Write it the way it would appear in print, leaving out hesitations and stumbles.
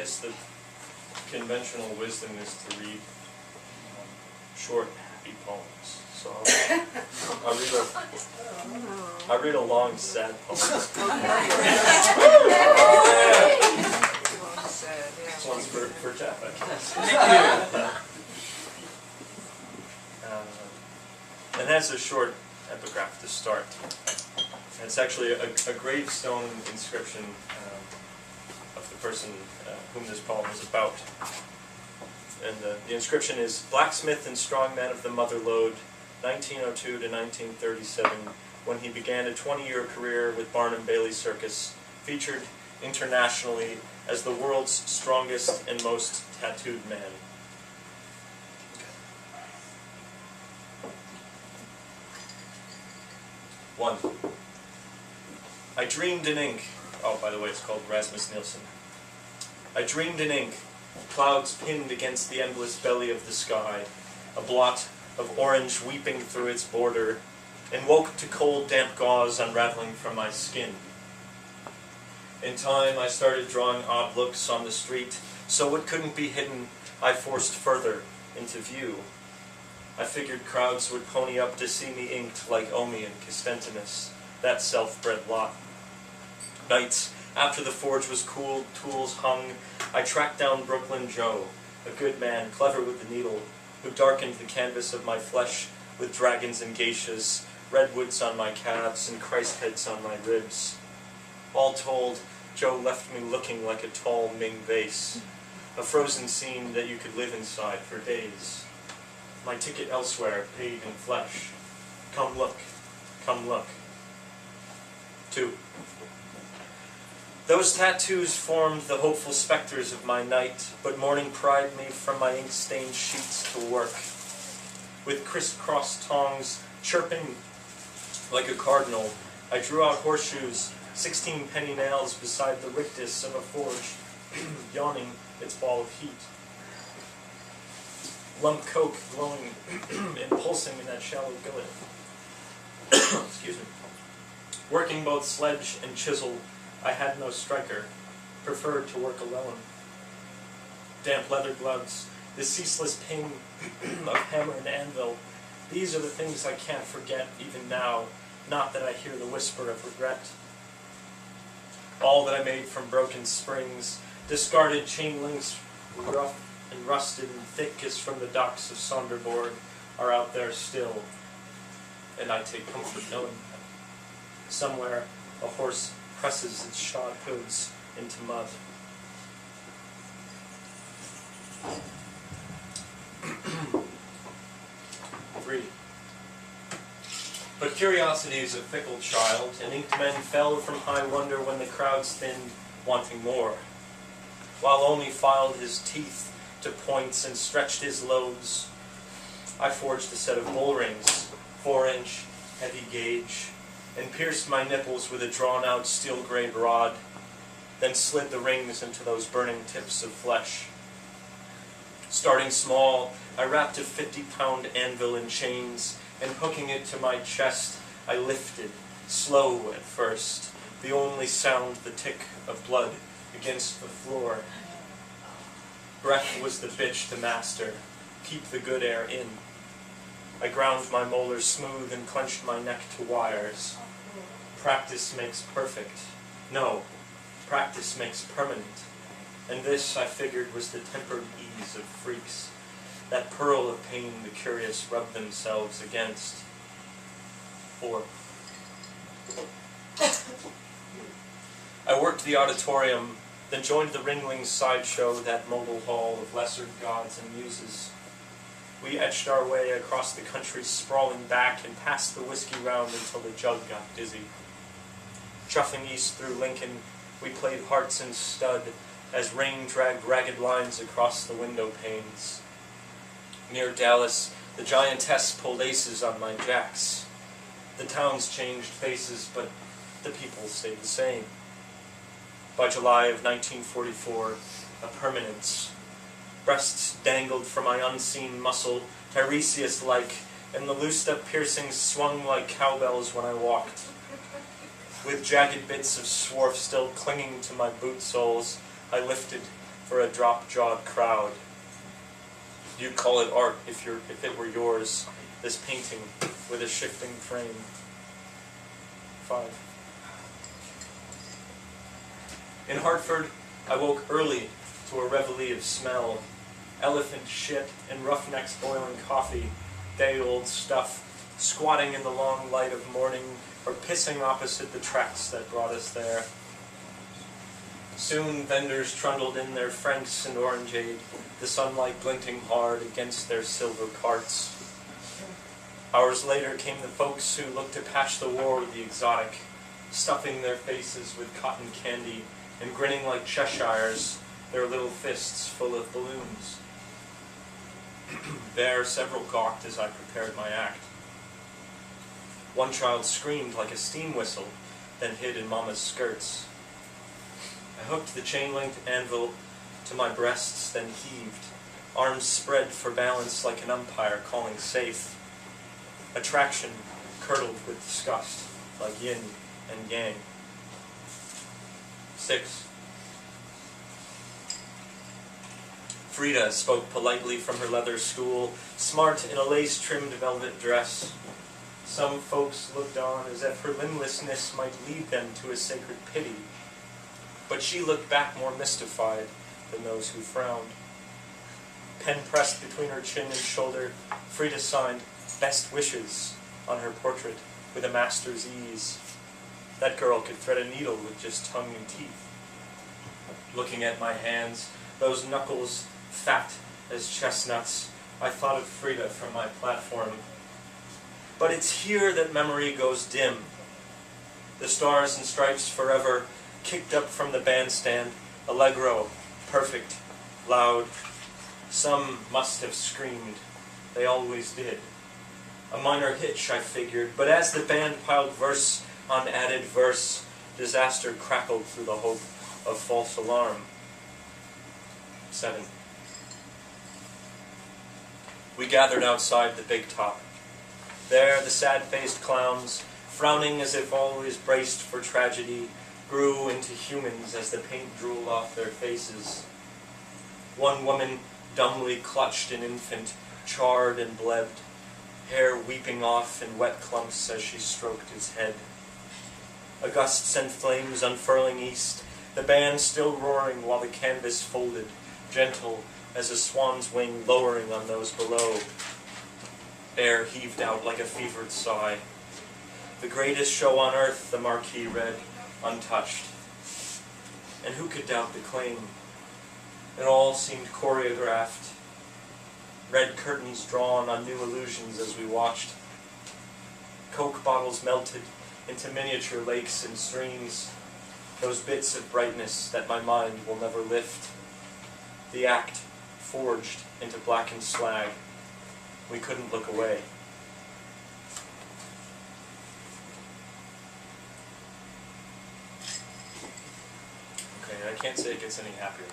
guess the conventional wisdom is to read short, happy poems. So I'll read a long, sad poem. This one's for Jeff, I guess. It has a short epigraph to start. And it's actually a gravestone inscription of the person whom this poem is about. And the inscription is, "Blacksmith and strongman of the Mother Lode, 1902 to 1937, when he began a 20-year career with Barnum Bailey Circus, featured internationally as the world's strongest and most tattooed man." One. I dreamed in ink. Oh, by the way, it's called Rasmus Nielsen. I dreamed in ink, clouds pinned against the endless belly of the sky, a blot of orange weeping through its border, and woke to cold, damp gauze unraveling from my skin. In time, I started drawing odd looks on the street, so what couldn't be hidden, I forced further into view. I figured crowds would pony up to see me inked like Omi and Costentimus, that self-bred lot. Nights, after the forge was cooled, tools hung, I tracked down Brooklyn Joe, a good man, clever with the needle, who darkened the canvas of my flesh with dragons and geishas, redwoods on my calves, and Christ heads on my ribs. All told, Joe left me looking like a tall Ming vase, a frozen scene that you could live inside for days. My ticket elsewhere, paid in flesh. Come look, come look. 2. Those tattoos formed the hopeful specters of my night, but morning pried me from my ink-stained sheets to work. With crisscrossed tongs, chirping like a cardinal, I drew out horseshoes, 16 penny nails beside the rictus of a forge, yawning its ball of heat. Lump coke glowing and pulsing in that shallow gullet. Excuse me. Working both sledge and chisel, I had no striker, preferred to work alone. Damp leather gloves, the ceaseless ping of hammer and anvil, these are the things I can't forget even now, not that I hear the whisper of regret. All that I made from broken springs, discarded chain links, rough and rusted and thick as from the docks of Sonderborg, are out there still, and I take comfort knowing that somewhere a horse presses its shod hooves into mud. Three. But curiosity is a fickle child, and inked men fell from high wonder when the crowds thinned, wanting more. While Omi filed his teeth to points and stretched his lobes, I forged a set of bull rings, 4-inch, heavy gauge, and pierced my nipples with a drawn-out steel-grayed rod, then slid the rings into those burning tips of flesh. Starting small, I wrapped a 50-pound anvil in chains, and hooking it to my chest, I lifted, slow at first, the only sound the tick of blood against the floor. Breath was the bitch to master, keep the good air in. I ground my molars smooth and clenched my neck to wires. Practice makes perfect. No, practice makes permanent. And this, I figured, was the tempered ease of freaks, that pearl of pain the curious rub themselves against. 4. I worked the auditorium, then joined the Ringlings sideshow, that mobile hall of lesser gods and muses. We etched our way across the country, sprawling back, and passed the whiskey round until the jug got dizzy. Chuffing east through Lincoln, we played hearts and stud, as rain dragged ragged lines across the window panes. Near Dallas, the giantess pulled aces on my jacks. The town's changed faces, but the people stayed the same. By July of 1944, a permanence. Breasts dangled from my unseen muscle, Tiresias-like, and the loosed-up piercings swung like cowbells when I walked. With jagged bits of swarf still clinging to my boot soles, I lifted, for a drop-jawed crowd. You'd call it art if it were yours, this painting with a shifting frame. 5. In Hartford, I woke early to a reveille of smell. Elephant shit and roughnecks boiling coffee, day-old stuff, squatting in the long light of morning or pissing opposite the tracks that brought us there. Soon vendors trundled in their franks and orangeade, the sunlight glinting hard against their silver carts. Hours later came the folks who looked to patch the war with the exotic, stuffing their faces with cotton candy and grinning like Cheshires, their little fists full of balloons. There, several gawked as I prepared my act. One child screamed like a steam whistle, then hid in Mama's skirts. I hooked the chain-linked anvil to my breasts, then heaved, arms spread for balance like an umpire calling safe. Attraction curdled with disgust, like yin and yang. 6. Frida spoke politely from her leather school, smart in a lace-trimmed velvet dress. Some folks looked on as if her limblessness might lead them to a sacred pity, but she looked back more mystified than those who frowned. Pen pressed between her chin and shoulder, Frida signed "Best Wishes" on her portrait with a master's ease. That girl could thread a needle with just tongue and teeth. Looking at my hands, those knuckles fat as chestnuts, I thought of Frida from my platform. But it's here that memory goes dim. The Stars and Stripes Forever kicked up from the bandstand, allegro, perfect, loud. Some must have screamed. They always did. A minor hitch, I figured, but as the band piled verse on added verse, disaster crackled through the hope of false alarm. 7. We gathered outside the big top. There, the sad-faced clowns, frowning as if always braced for tragedy, grew into humans as the paint drooled off their faces. One woman dumbly clutched an infant, charred and blebbed, hair weeping off in wet clumps as she stroked its head. A gust sent flames unfurling east, the band still roaring while the canvas folded, gentle as a swan's wing lowering on those below. Air heaved out like a fevered sigh. The greatest show on earth, the marquee read, untouched. And who could doubt the claim? It all seemed choreographed. Red curtains drawn on new illusions as we watched. Coke bottles melted into miniature lakes and streams, those bits of brightness that my mind will never lift. The act forged into blackened slag. We couldn't look away. Okay, I can't say it gets any happier.